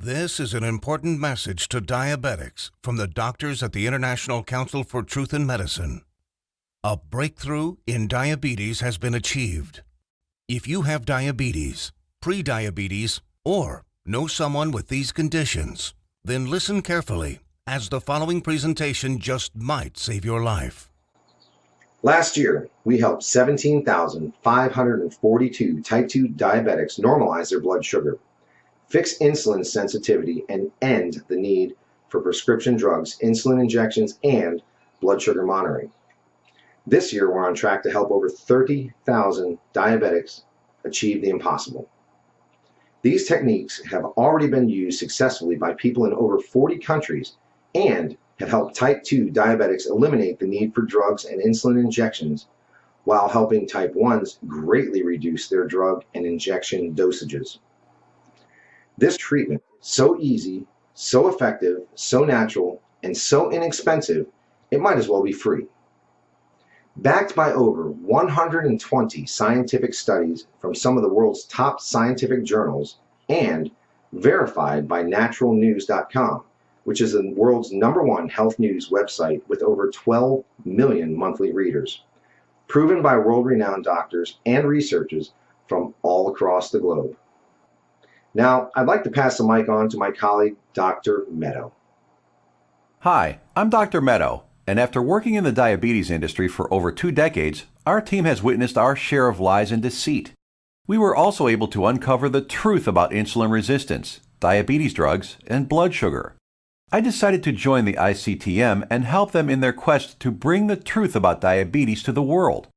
This is an important message to diabetics from the doctors at the International Council for Truth in Medicine. A breakthrough in diabetes has been achieved. If you have diabetes, pre-diabetes, or know someone with these conditions, then listen carefully, as the following presentation just might save your life. Last year, we helped 17,542 type 2 diabetics normalize their blood sugar, fix insulin sensitivity, and end the need for prescription drugs, insulin injections, and blood sugar monitoring. This year, we're on track to help over 30,000 diabetics achieve the impossible. These techniques have already been used successfully by people in over 40 countries and have helped type 2 diabetics eliminate the need for drugs and insulin injections, while helping type 1s greatly reduce their drug and injection dosages. This treatment is so easy, so effective, so natural, and so inexpensive, it might as well be free. Backed by over 120 scientific studies from some of the world's top scientific journals and verified by naturalnews.com, which is the world's #1 health news website with over 12 million monthly readers, proven by world-renowned doctors and researchers from all across the globe. Now, I'd like to pass the mic on to my colleague, Dr. Meadow. Hi, I'm Dr. Meadow, and after working in the diabetes industry for over 2 decades, our team has witnessed our share of lies and deceit. We were also able to uncover the truth about insulin resistance, diabetes drugs, and blood sugar. I decided to join the ICTM and help them in their quest to bring the truth about diabetes to the world.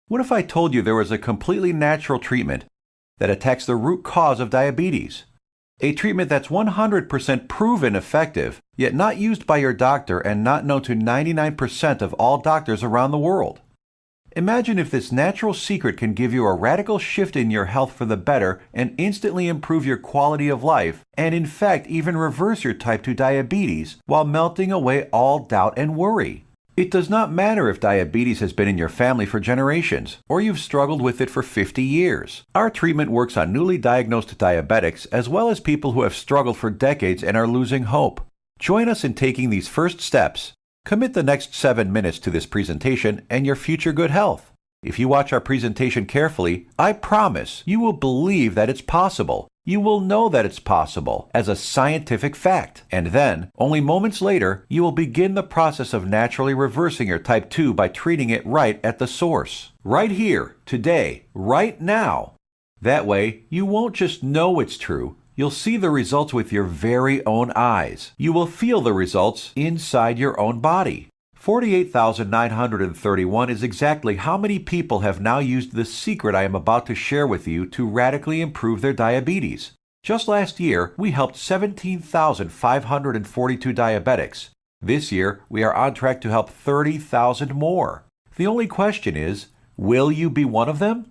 What if I told you there was a completely natural treatment that attacks the root cause of diabetes? A treatment that's 100% proven effective, yet not used by your doctor and not known to 99% of all doctors around the world. Imagine if this natural secret can give you a radical shift in your health for the better and instantly improve your quality of life, and in fact even reverse your type 2 diabetes while melting away all doubt and worry. It does not matter if diabetes has been in your family for generations, or you've struggled with it for 50 years. Our treatment works on newly diagnosed diabetics as well as people who have struggled for decades and are losing hope. Join us in taking these first steps. Commit the next 7 minutes to this presentation and your future good health. If you watch our presentation carefully, I promise you will believe that it's possible. You will know that it's possible as a scientific fact. And then, only moments later, you will begin the process of naturally reversing your type 2 by treating it right at the source. Right here, today, right now. That way, you won't just know it's true. You'll see the results with your very own eyes. You will feel the results inside your own body. 48,931 is exactly how many people have now used the secret I am about to share with you to radically improve their diabetes. Just last year, we helped 17,542 diabetics. This year, we are on track to help 30,000 more. The only question is, will you be one of them?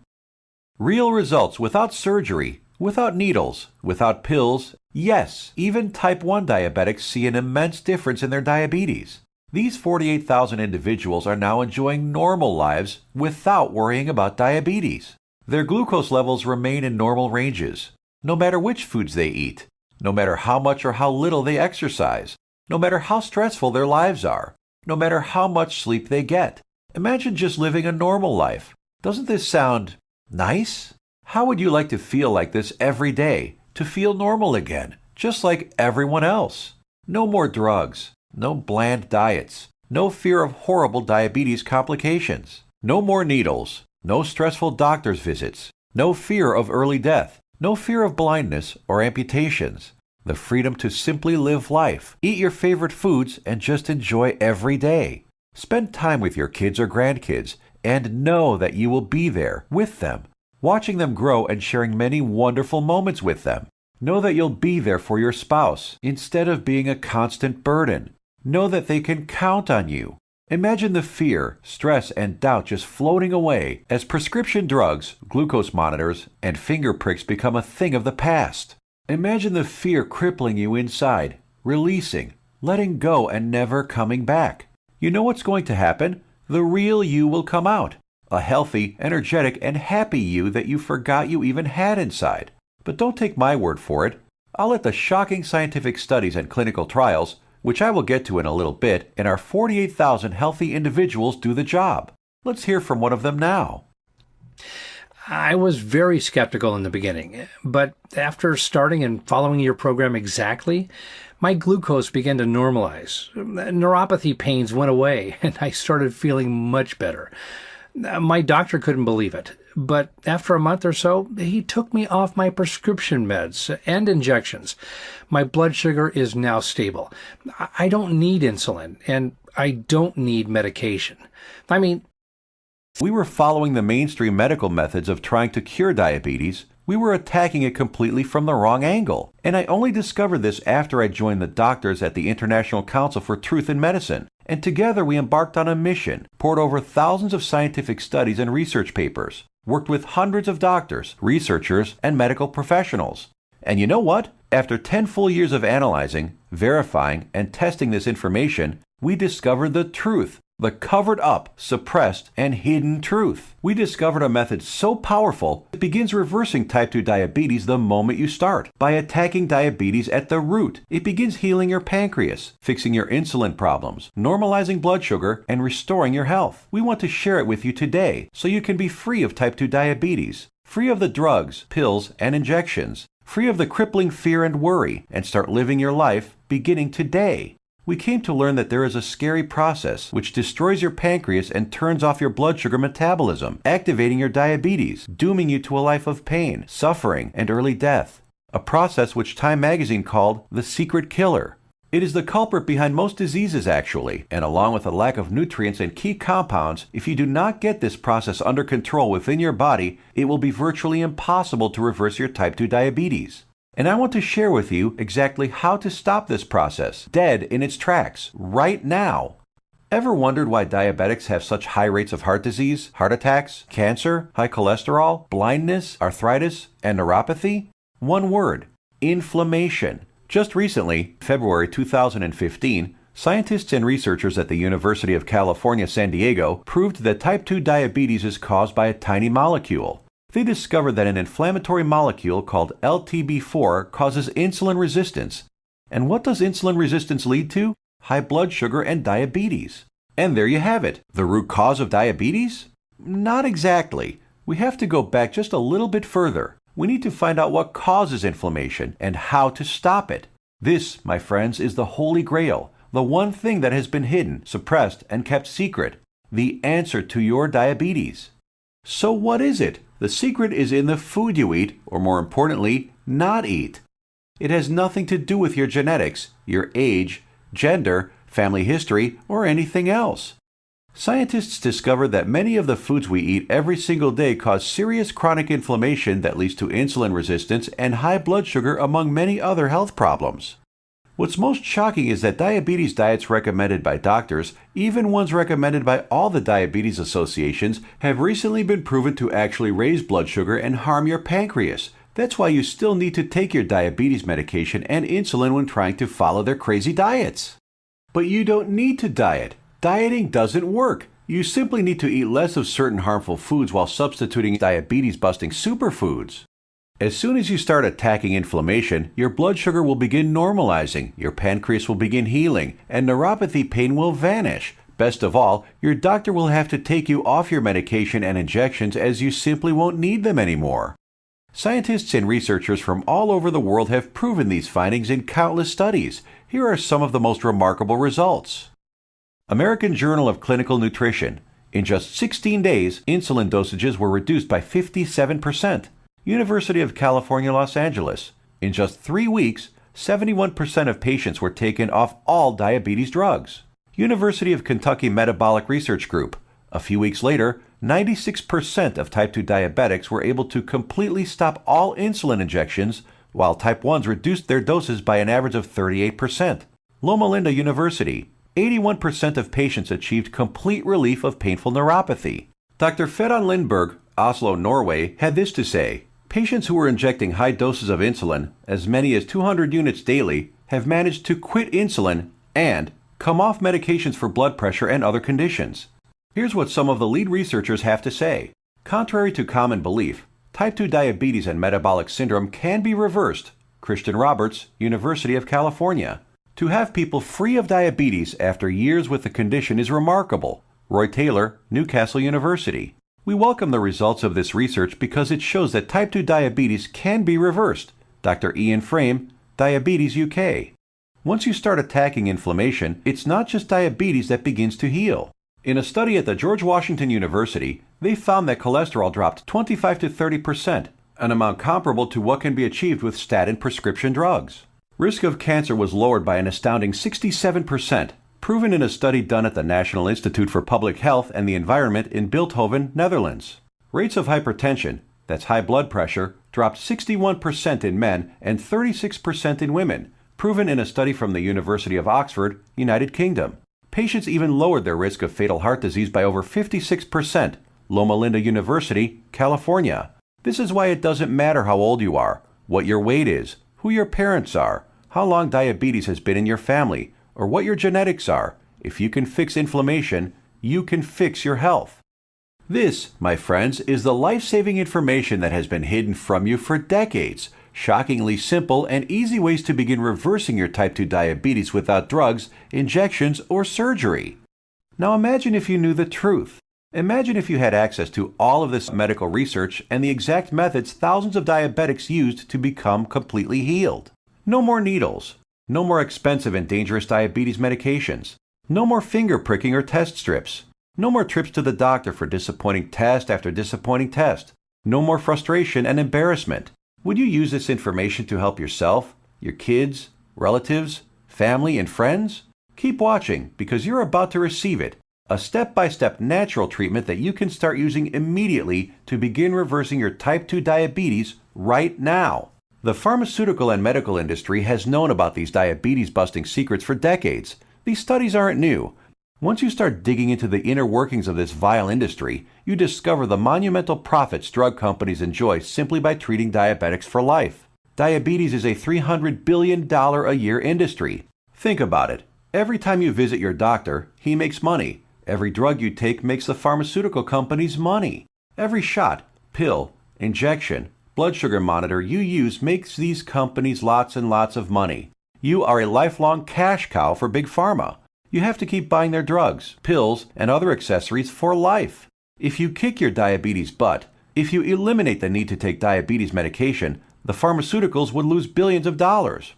Real results without surgery, without needles, without pills. Yes, even type 1 diabetics see an immense difference in their diabetes. These 48,000 individuals are now enjoying normal lives without worrying about diabetes. Their glucose levels remain in normal ranges, no matter which foods they eat, no matter how much or how little they exercise, no matter how stressful their lives are, no matter how much sleep they get. Imagine just living a normal life. Doesn't this sound nice? How would you like to feel like this every day, to feel normal again, just like everyone else? No more drugs. No bland diets, no fear of horrible diabetes complications, no more needles, no stressful doctor's visits, no fear of early death, no fear of blindness or amputations, the freedom to simply live life, eat your favorite foods, and just enjoy every day. Spend time with your kids or grandkids and know that you will be there with them, watching them grow and sharing many wonderful moments with them. Know that you'll be there for your spouse instead of being a constant burden. Know that they can count on you. Imagine the fear, stress, and doubt just floating away as prescription drugs, glucose monitors, and finger pricks become a thing of the past. Imagine the fear crippling you inside, releasing, letting go, and never coming back. You know what's going to happen? The real you will come out. A healthy, energetic, and happy you that you forgot you even had inside. But don't take my word for it. I'll let the shocking scientific studies and clinical trials, which I will get to in a little bit, and our 48,000 healthy individuals do the job. Let's hear from one of them now. I was very skeptical in the beginning, but after starting and following your program exactly, my glucose began to normalize. Neuropathy pains went away, and I started feeling much better. My doctor couldn't believe it, but after a month or so, he took me off my prescription meds and injections. My blood sugar is now stable. I don't need insulin, and I don't need medication. We were following the mainstream medical methods of trying to cure diabetes. We were attacking it completely from the wrong angle. And I only discovered this after I joined the doctors at the International Council for Truth in Medicine. And together we embarked on a mission, poured over thousands of scientific studies and research papers, worked with hundreds of doctors, researchers, and medical professionals. And you know what? After 10 full years of analyzing, verifying, and testing this information, we discovered the truth. The covered up, suppressed, and hidden truth. We discovered a method so powerful, it begins reversing type 2 diabetes the moment you start. By attacking diabetes at the root, it begins healing your pancreas, fixing your insulin problems, normalizing blood sugar, and restoring your health. We want to share it with you today so you can be free of type 2 diabetes, free of the drugs, pills, and injections, free of the crippling fear and worry, and start living your life beginning today. We came to learn that there is a scary process which destroys your pancreas and turns off your blood sugar metabolism, activating your diabetes, dooming you to a life of pain, suffering, and early death. A process which Time magazine called the secret killer. It is the culprit behind most diseases actually, and along with a lack of nutrients and key compounds, if you do not get this process under control within your body, it will be virtually impossible to reverse your type 2 diabetes. And I want to share with you exactly how to stop this process, dead in its tracks, right now. Ever wondered why diabetics have such high rates of heart disease, heart attacks, cancer, high cholesterol, blindness, arthritis, and neuropathy? One word: inflammation. Just recently, February 2015, scientists and researchers at the University of California, San Diego proved that type 2 diabetes is caused by a tiny molecule. They discovered that an inflammatory molecule called LTB4 causes insulin resistance. And what does insulin resistance lead to? High blood sugar and diabetes. And there you have it. The root cause of diabetes? Not exactly. We have to go back just a little bit further. We need to find out what causes inflammation and how to stop it. This, my friends, is the Holy Grail, the one thing that has been hidden, suppressed, and kept secret. The answer to your diabetes. So what is it? The secret is in the food you eat, or more importantly, not eat. It has nothing to do with your genetics, your age, gender, family history, or anything else. Scientists discovered that many of the foods we eat every single day cause serious chronic inflammation that leads to insulin resistance and high blood sugar, among many other health problems. What's most shocking is that diabetes diets recommended by doctors, even ones recommended by all the diabetes associations, have recently been proven to actually raise blood sugar and harm your pancreas. That's why you still need to take your diabetes medication and insulin when trying to follow their crazy diets. But you don't need to diet. Dieting doesn't work. You simply need to eat less of certain harmful foods while substituting diabetes-busting superfoods. As soon as you start attacking inflammation, your blood sugar will begin normalizing, your pancreas will begin healing, and neuropathy pain will vanish. Best of all, your doctor will have to take you off your medication and injections as you simply won't need them anymore. Scientists and researchers from all over the world have proven these findings in countless studies. Here are some of the most remarkable results. American Journal of Clinical Nutrition. In just 16 days, insulin dosages were reduced by 57%. University of California, Los Angeles. In just 3 weeks, 71% of patients were taken off all diabetes drugs. University of Kentucky Metabolic Research Group. A few weeks later, 96% of type 2 diabetics were able to completely stop all insulin injections, while type 1s reduced their doses by an average of 38%. Loma Linda University. 81% of patients achieved complete relief of painful neuropathy. Dr. Ferran Lindberg, Oslo, Norway, had this to say: patients who were injecting high doses of insulin, as many as 200 units daily, have managed to quit insulin and come off medications for blood pressure and other conditions. Here's what some of the lead researchers have to say. Contrary to common belief, type 2 diabetes and metabolic syndrome can be reversed, Christian Roberts, University of California. To have people free of diabetes after years with the condition is remarkable. Roy Taylor, Newcastle University. We welcome the results of this research because it shows that type 2 diabetes can be reversed. Dr. Ian Frame, Diabetes UK. Once you start attacking inflammation, it's not just diabetes that begins to heal. In a study at the George Washington University, they found that cholesterol dropped 25 to 30%, an amount comparable to what can be achieved with statin prescription drugs. Risk of cancer was lowered by an astounding 67%, proven in a study done at the National Institute for Public Health and the Environment in Bilthoven, Netherlands. Rates of hypertension, that's high blood pressure, dropped 61% in men and 36% in women, proven in a study from the University of Oxford, United Kingdom. Patients even lowered their risk of fatal heart disease by over 56%, Loma Linda University, California. This is why it doesn't matter how old you are, what your weight is, who your parents are, how long diabetes has been in your family, or what your genetics are. If you can fix inflammation, you can fix your health. This, my friends, is the life-saving information that has been hidden from you for decades. Shockingly simple and easy ways to begin reversing your type 2 diabetes without drugs, injections, or surgery. Now imagine if you knew the truth. Imagine if you had access to all of this medical research and the exact methods thousands of diabetics used to become completely healed. No more needles. No more expensive and dangerous diabetes medications. No more finger pricking or test strips. No more trips to the doctor for disappointing test after disappointing test. No more frustration and embarrassment. Would you use this information to help yourself, your kids, relatives, family, and friends? Keep watching because you're about to receive it. A step-by-step natural treatment that you can start using immediately to begin reversing your type 2 diabetes right now. The pharmaceutical and medical industry has known about these diabetes-busting secrets for decades. These studies aren't new. Once you start digging into the inner workings of this vile industry, you discover the monumental profits drug companies enjoy simply by treating diabetics for life. Diabetes is a $300 billion a year industry. Think about it. Every time you visit your doctor, he makes money. Every drug you take makes the pharmaceutical companies money. Every shot, pill, injection, blood sugar monitor you use makes these companies lots and lots of money. You are a lifelong cash cow for Big Pharma. You have to keep buying their drugs, pills, and other accessories for life. If you kick your diabetes butt, if you eliminate the need to take diabetes medication, the pharmaceuticals would lose billions of dollars.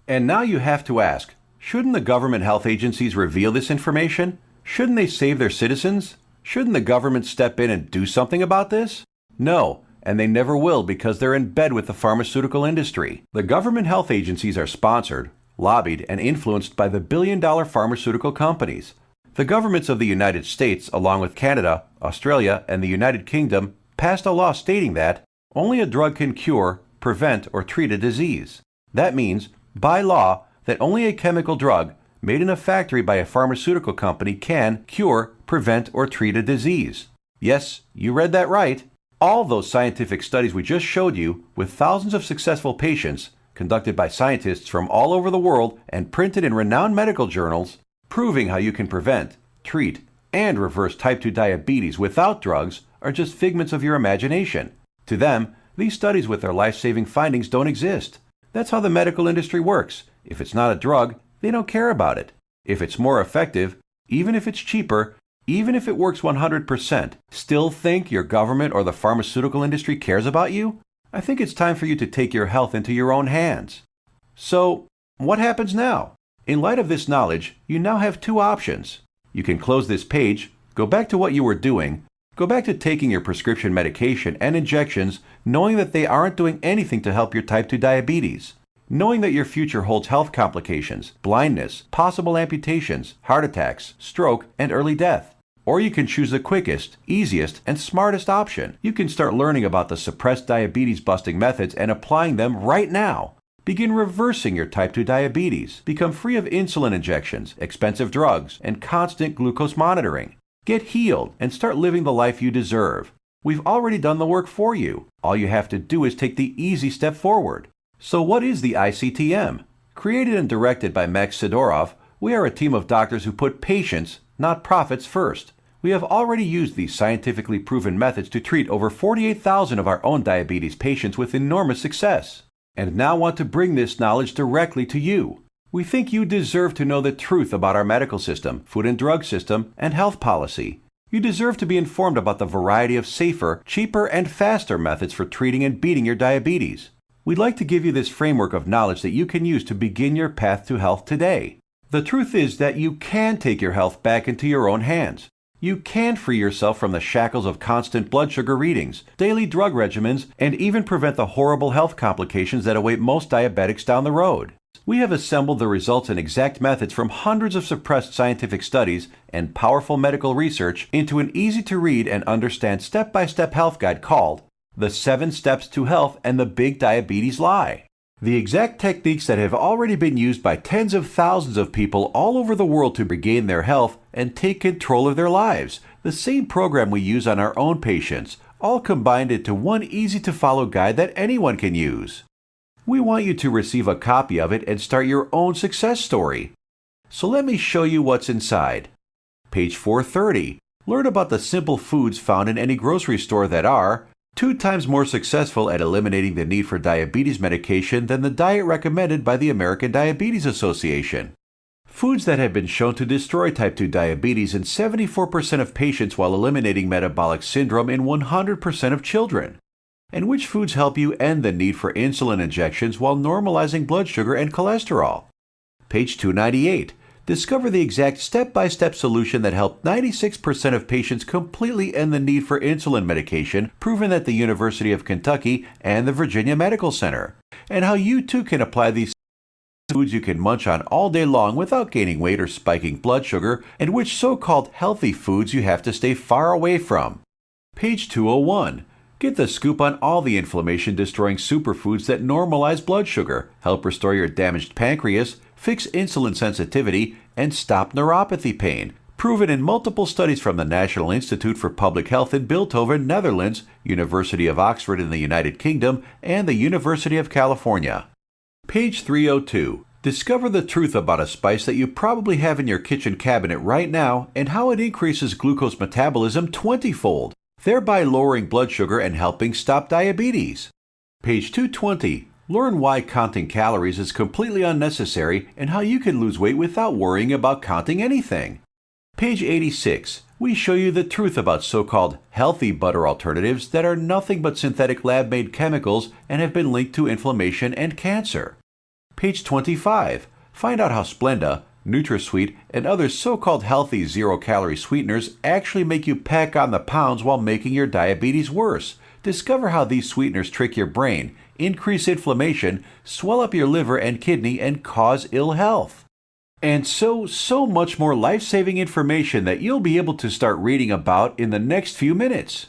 And now you have to ask, shouldn't the government health agencies reveal this information? Shouldn't they save their citizens? Shouldn't the government step in and do something about this? No, and they never will because they're in bed with the pharmaceutical industry. The government health agencies are sponsored, lobbied, and influenced by the billion-dollar pharmaceutical companies. The governments of the United States, along with Canada, Australia, and the United Kingdom, passed a law stating that only a drug can cure, prevent, or treat a disease. That means, by law, that only a chemical drug made in a factory by a pharmaceutical company can cure, prevent, or treat a disease. Yes, you read that right. All those scientific studies we just showed you, with thousands of successful patients, conducted by scientists from all over the world and printed in renowned medical journals, proving how you can prevent, treat, and reverse type 2 diabetes without drugs, are just figments of your imagination. To them, these studies with their life-saving findings don't exist. That's how the medical industry works. If it's not a drug, they don't care about it. If it's more effective, even if it's cheaper, even if it works 100%, still think your government or the pharmaceutical industry cares about you? I think it's time for you to take your health into your own hands. So, what happens now? In light of this knowledge, you now have two options. You can close this page, go back to what you were doing, go back to taking your prescription medication and injections, knowing that they aren't doing anything to help your type 2 diabetes. Knowing that your future holds health complications, blindness, possible amputations, heart attacks, stroke, and early death. Or you can choose the quickest, easiest, and smartest option. You can start learning about the suppressed diabetes-busting methods and applying them right now. Begin reversing your type 2 diabetes. Become free of insulin injections, expensive drugs, and constant glucose monitoring. Get healed and start living the life you deserve. We've already done the work for you. All you have to do is take the easy step forward. So what is the ICTM? Created and directed by Max Sidorov, we are a team of doctors who put patients, not profits, first. We have already used these scientifically proven methods to treat over 48,000 of our own diabetes patients with enormous success. and now want to bring this knowledge directly to you. We think you deserve to know the truth about our medical system, food and drug system, and health policy. You deserve to be informed about the variety of safer, cheaper, and faster methods for treating and beating your diabetes. We'd like to give you this framework of knowledge that you can use to begin your path to health today. The truth is that you can take your health back into your own hands. You can free yourself from the shackles of constant blood sugar readings, daily drug regimens, and even prevent the horrible health complications that await most diabetics down the road. We have assembled the results and exact methods from hundreds of suppressed scientific studies and powerful medical research into an easy-to-read and understand step-by-step health guide called The 7 Steps to Health and the Big Diabetes Lie. The exact techniques that have already been used by tens of thousands of people all over the world to regain their health and take control of their lives. The same program we use on our own patients, all combined into one easy-to-follow guide that anyone can use. We want you to receive a copy of it and start your own success story. So let me show you what's inside. Page 430. Learn about the simple foods found in any grocery store that are 2 times more successful at eliminating the need for diabetes medication than the diet recommended by the American Diabetes Association. Foods that have been shown to destroy type 2 diabetes in 74% of patients while eliminating metabolic syndrome in 100% of children. And which foods help you end the need for insulin injections while normalizing blood sugar and cholesterol. Page 298. Discover the exact step-by-step solution that helped 96% of patients completely end the need for insulin medication, proven at the University of Kentucky and the Virginia Medical Center, and how you too can apply these foods you can munch on all day long without gaining weight or spiking blood sugar, and which so-called healthy foods you have to stay far away from. Page 201. Get the scoop on all the inflammation-destroying superfoods that normalize blood sugar, help restore your damaged pancreas, fix insulin sensitivity, and stop neuropathy pain. Proven in multiple studies from the National Institute for Public Health in Bilthoven, Netherlands, University of Oxford in the United Kingdom, and the University of California. Page 302. Discover the truth about a spice that you probably have in your kitchen cabinet right now and how it increases glucose metabolism 20-fold, thereby lowering blood sugar and helping stop diabetes. Page 220. Learn why counting calories is completely unnecessary and how you can lose weight without worrying about counting anything. Page 86. We show you the truth about so-called healthy butter alternatives that are nothing but synthetic lab-made chemicals and have been linked to inflammation and cancer. Page 25. Find out how Splenda, NutraSweet, and other so-called healthy zero-calorie sweeteners actually make you pack on the pounds while making your diabetes worse. Discover how these sweeteners trick your brain, increase inflammation, swell up your liver and kidney, and cause ill health. And so much more life-saving information that you'll be able to start reading about in the next few minutes.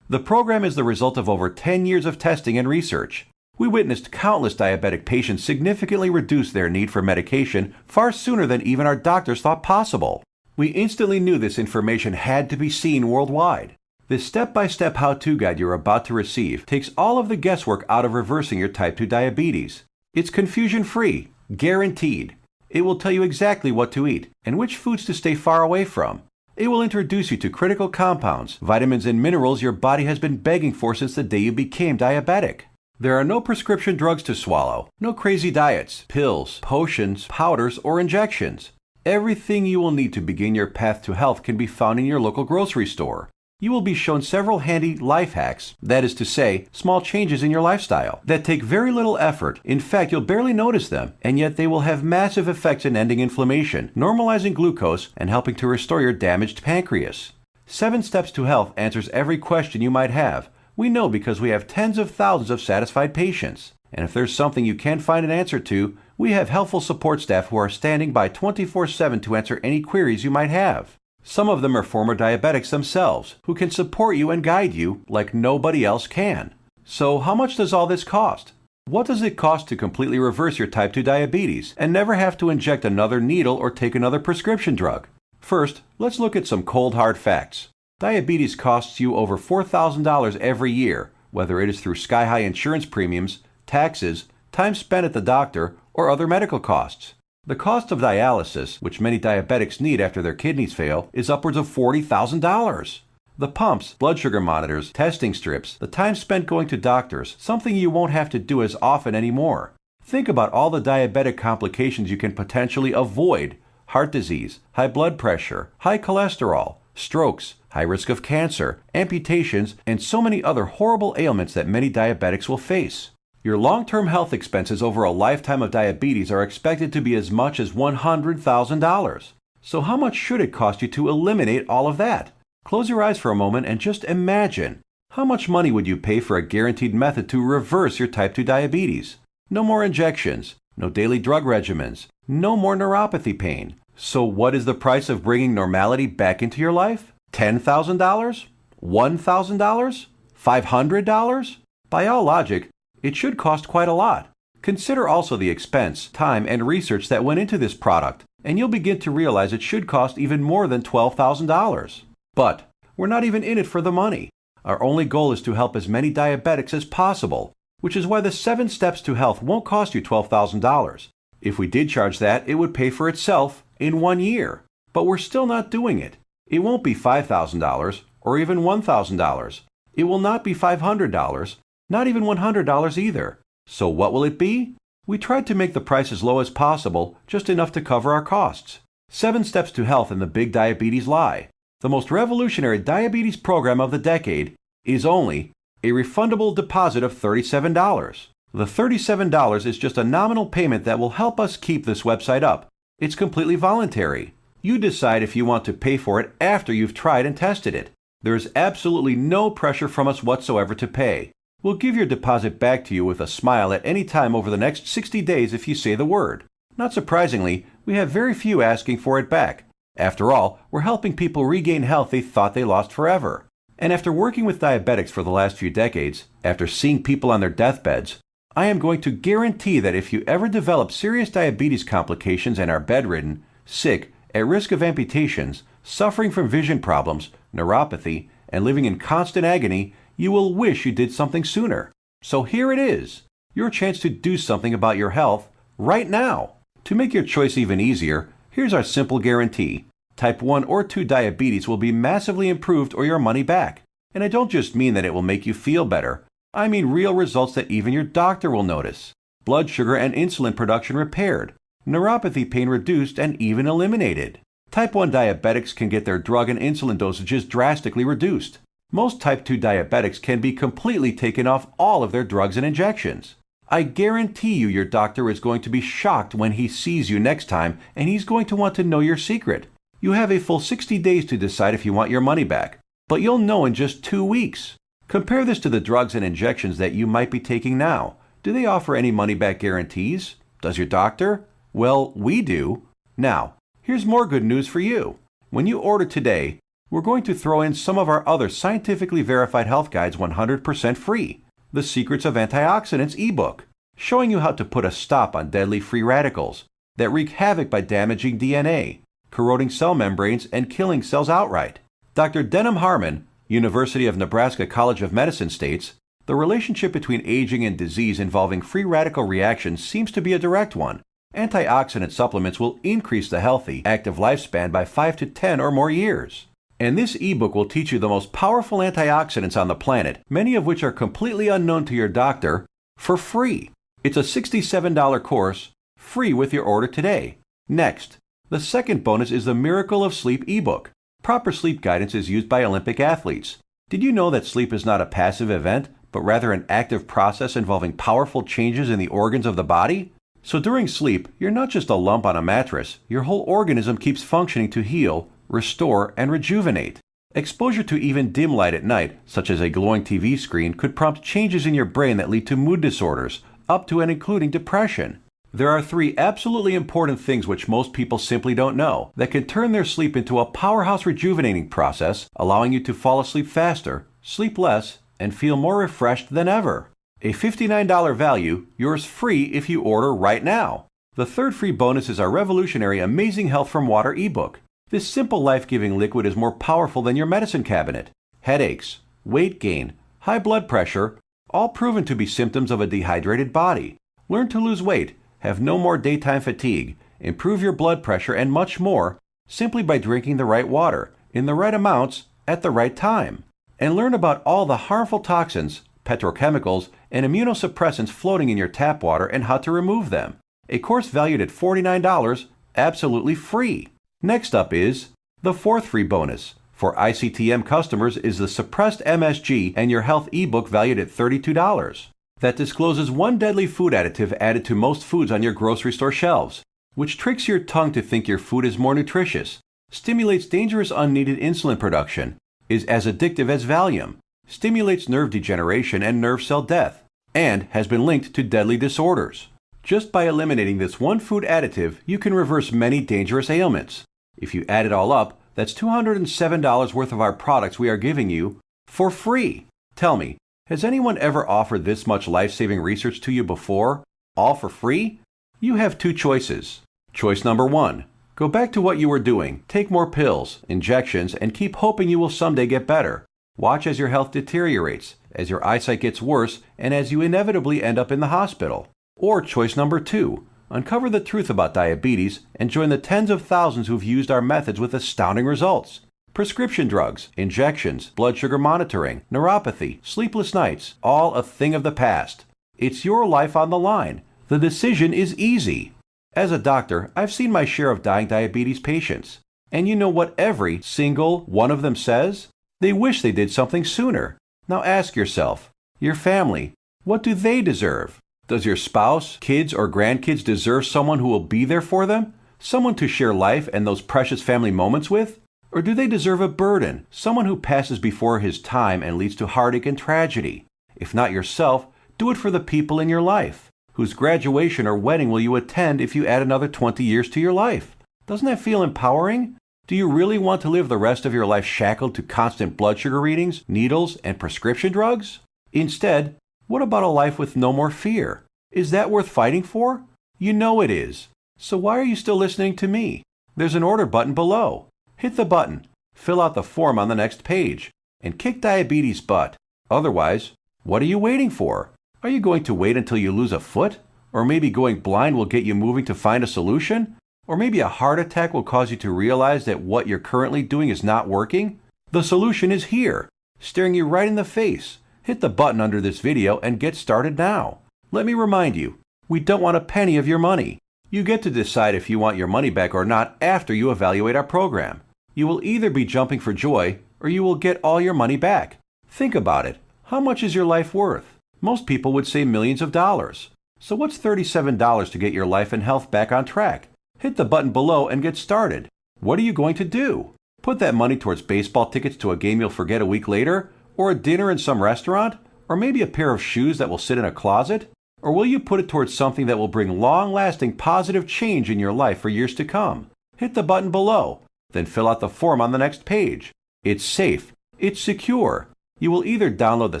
The program is the result of over 10 years of testing and research. We witnessed countless diabetic patients significantly reduce their need for medication far sooner than even our doctors thought possible. We instantly knew this information had to be seen worldwide. This step-by-step how-to guide you're about to receive takes all of the guesswork out of reversing your type 2 diabetes. It's confusion-free, guaranteed. It will tell you exactly what to eat and which foods to stay far away from. It will introduce you to critical compounds, vitamins and minerals your body has been begging for since the day you became diabetic. There are no prescription drugs to swallow, no crazy diets, pills, potions, powders, or injections. Everything you will need to begin your path to health can be found in your local grocery store. You will be shown several handy life hacks, that is to say, small changes in your lifestyle, that take very little effort. In fact, you'll barely notice them, and yet they will have massive effects in ending inflammation, normalizing glucose, and helping to restore your damaged pancreas. 7 Steps to Health answers every question you might have. We know because we have tens of thousands of satisfied patients. And if there's something you can't find an answer to, we have helpful support staff who are standing by 24/7 to answer any queries you might have. Some of them are former diabetics themselves, who can support you and guide you like nobody else can. So how much does all this cost? What does it cost to completely reverse your type 2 diabetes and never have to inject another needle or take another prescription drug? First, let's look at some cold hard facts. Diabetes costs you over $4,000 every year, whether it is through sky-high insurance premiums, taxes, time spent at the doctor, or other medical costs. The cost of dialysis, which many diabetics need after their kidneys fail, is upwards of $40,000. The pumps, blood sugar monitors, testing strips, the time spent going to doctors, something you won't have to do as often anymore. Think about all the diabetic complications you can potentially avoid: heart disease, high blood pressure, high cholesterol, strokes, high risk of cancer, amputations, and so many other horrible ailments that many diabetics will face. Your long-term health expenses over a lifetime of diabetes are expected to be as much as $100,000. So how much should it cost you to eliminate all of that? Close your eyes for a moment and just imagine. How much money would you pay for a guaranteed method to reverse your type 2 diabetes? No more injections, no daily drug regimens, no more neuropathy pain. So what is the price of bringing normality back into your life? $10,000? $1,000? $500? By all logic, it should cost quite a lot. Consider also the expense, time, and research that went into this product, and you'll begin to realize it should cost even more than $12,000. But we're not even in it for the money. Our only goal is to help as many diabetics as possible, which is why the 7 steps to health won't cost you $12,000. If we did charge that, it would pay for itself in 1 year. But we're still not doing it. It won't be $5,000 or even $1,000. It will not be $500, not even $100 either. So what will it be? We tried to make the price as low as possible, just enough to cover our costs. 7 steps to health and the big diabetes lie. The most revolutionary diabetes program of the decade is only a refundable deposit of $37. The $37 is just a nominal payment that will help us keep this website up. It's completely voluntary. You decide if you want to pay for it after you've tried and tested it. There is absolutely no pressure from us whatsoever to pay. We'll give your deposit back to you with a smile at any time over the next 60 days if you say the word. Not surprisingly, we have very few asking for it back. After all, we're helping people regain health they thought they lost forever. And after working with diabetics for the last few decades, after seeing people on their deathbeds, I am going to guarantee that if you ever develop serious diabetes complications and are bedridden, sick, at risk of amputations, suffering from vision problems, neuropathy, and living in constant agony, you will wish you did something sooner. So here it is, your chance to do something about your health right now. To make your choice even easier, here's our simple guarantee. Type 1 or 2 diabetes will be massively improved or your money back. And I don't just mean that it will make you feel better. I mean real results that even your doctor will notice. Blood sugar and insulin production repaired, neuropathy pain reduced and even eliminated. Type 1 diabetics can get their drug and insulin dosages drastically reduced. Most type 2 diabetics can be completely taken off all of their drugs and injections. I guarantee you your doctor is going to be shocked when he sees you next time, and he's going to want to know your secret. You have a full 60 days to decide if you want your money back, but you'll know in just 2 weeks. Compare this to the drugs and injections that you might be taking now. Do they offer any money-back guarantees? Does your doctor? Well, we do. Now, here's more good news for you. When you order today, we're going to throw in some of our other scientifically verified health guides 100% free. The Secrets of Antioxidants ebook, showing you how to put a stop on deadly free radicals that wreak havoc by damaging DNA, corroding cell membranes, and killing cells outright. Dr. Denham Harmon, University of Nebraska College of Medicine states, the relationship between aging and disease involving free radical reactions seems to be a direct one. Antioxidant supplements will increase the healthy, active lifespan by 5 to 10 or more years. And this ebook will teach you the most powerful antioxidants on the planet, many of which are completely unknown to your doctor, for free. It's a $67 course, free with your order today. Next, the second bonus is the Miracle of Sleep ebook. Proper sleep guidance is used by Olympic athletes. Did you know that sleep is not a passive event, but rather an active process involving powerful changes in the organs of the body? So during sleep, you're not just a lump on a mattress. Your whole organism keeps functioning to heal, restore, and rejuvenate. Exposure to even dim light at night, such as a glowing TV screen, could prompt changes in your brain that lead to mood disorders, up to and including depression. There are 3 absolutely important things which most people simply don't know that can turn their sleep into a powerhouse rejuvenating process, allowing you to fall asleep faster, sleep less, and feel more refreshed than ever. A $59 value, yours free if you order right now. The third free bonus is our revolutionary Amazing Health from Water ebook. This simple life-giving liquid is more powerful than your medicine cabinet. Headaches, weight gain, high blood pressure, all proven to be symptoms of a dehydrated body. Learn to lose weight, have no more daytime fatigue, improve your blood pressure, and much more simply by drinking the right water, in the right amounts, at the right time. And learn about all the harmful toxins, petrochemicals, and immunosuppressants floating in your tap water and how to remove them. A course valued at $49, absolutely free. Next up is the fourth free bonus. For ICTM customers is the Suppressed MSG and Your Health ebook valued at $32. That discloses one deadly food additive added to most foods on your grocery store shelves, which tricks your tongue to think your food is more nutritious, stimulates dangerous unneeded insulin production, is as addictive as Valium, stimulates nerve degeneration and nerve cell death, and has been linked to deadly disorders. Just by eliminating this one food additive, you can reverse many dangerous ailments. If you add it all up, that's $207 worth of our products we are giving you for free. Tell me, has anyone ever offered this much life-saving research to you before, all for free? You have two choices. Choice number 1. Go back to what you were doing, take more pills, injections, and keep hoping you will someday get better. Watch as your health deteriorates, as your eyesight gets worse, and as you inevitably end up in the hospital. Or choice number 2. Uncover the truth about diabetes and join the tens of thousands who've used our methods with astounding results. Prescription drugs, injections, blood sugar monitoring, neuropathy, sleepless nights, all a thing of the past. It's your life on the line. The decision is easy. As a doctor, I've seen my share of dying diabetes patients. And you know what every single one of them says? They wish they did something sooner. Now ask yourself, your family, what do they deserve? Does your spouse, kids, or grandkids deserve someone who will be there for them? Someone to share life and those precious family moments with? Or do they deserve a burden, someone who passes before his time and leads to heartache and tragedy? If not yourself, do it for the people in your life. Whose graduation or wedding will you attend if you add another 20 years to your life? Doesn't that feel empowering? Do you really want to live the rest of your life shackled to constant blood sugar readings, needles, and prescription drugs? Instead, what about a life with no more fear? Is that worth fighting for? You know it is. So why are you still listening to me? There's an order button below. Hit the button, fill out the form on the next page, and kick diabetes butt. Otherwise, what are you waiting for? Are you going to wait until you lose a foot? Or maybe going blind will get you moving to find a solution? Or maybe a heart attack will cause you to realize that what you're currently doing is not working? The solution is here, staring you right in the face. Hit the button under this video and get started now. Let me remind you, we don't want a penny of your money. You get to decide if you want your money back or not after you evaluate our program. You will either be jumping for joy or you will get all your money back. Think about it. How much is your life worth? Most people would say millions of dollars. So what's $37 to get your life and health back on track? Hit the button below and get started. What are you going to do? Put that money towards baseball tickets to a game you'll forget a week later? Or a dinner in some restaurant? Or maybe a pair of shoes that will sit in a closet? Or will you put it towards something that will bring long-lasting positive change in your life for years to come? Hit the button below, then fill out the form on the next page. It's safe. It's secure. You will either download the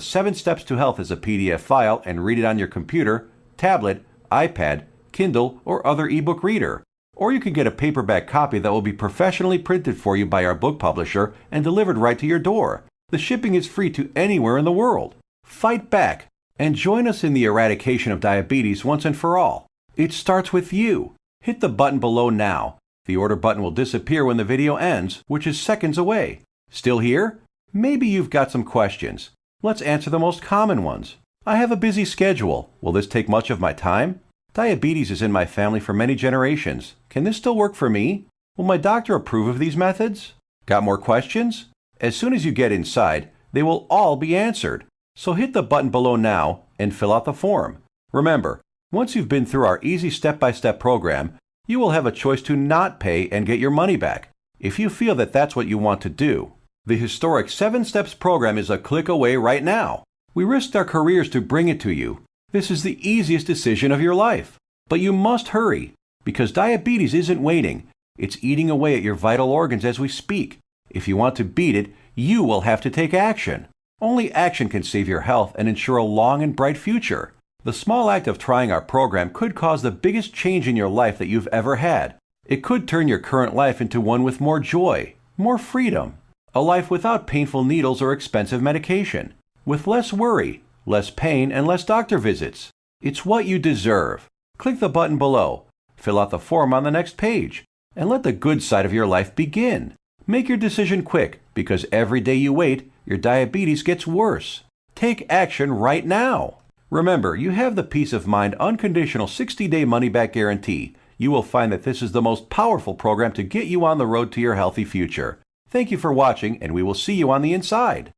7 Steps to Health as a PDF file and read it on your computer, tablet, iPad, Kindle, or other ebook reader. Or you can get a paperback copy that will be professionally printed for you by our book publisher and delivered right to your door. The shipping is free to anywhere in the world. Fight back and join us in the eradication of diabetes once and for all. It starts with you. Hit the button below now. The order button will disappear when the video ends, which is seconds away. Still here? Maybe you've got some questions. Let's answer the most common ones. I have a busy schedule. Will this take much of my time? Diabetes is in my family for many generations. Can this still work for me? Will my doctor approve of these methods? Got more questions? As soon as you get inside, they will all be answered. So hit the button below now and fill out the form. Remember, once you've been through our easy step-by-step program, you will have a choice to not pay and get your money back, if you feel that that's what you want to do. The historic 7 Steps program is a click away right now. We risked our careers to bring it to you. This is the easiest decision of your life. But you must hurry, because diabetes isn't waiting. It's eating away at your vital organs as we speak. If you want to beat it, you will have to take action. Only action can save your health and ensure a long and bright future. The small act of trying our program could cause the biggest change in your life that you've ever had. It could turn your current life into one with more joy, more freedom, a life without painful needles or expensive medication, with less worry, less pain, and less doctor visits. It's what you deserve. Click the button below, fill out the form on the next page, and let the good side of your life begin. Make your decision quick, because every day you wait, your diabetes gets worse. Take action right now. Remember, you have the peace of mind unconditional 60-day money-back guarantee. You will find that this is the most powerful program to get you on the road to your healthy future. Thank you for watching, and we will see you on the inside.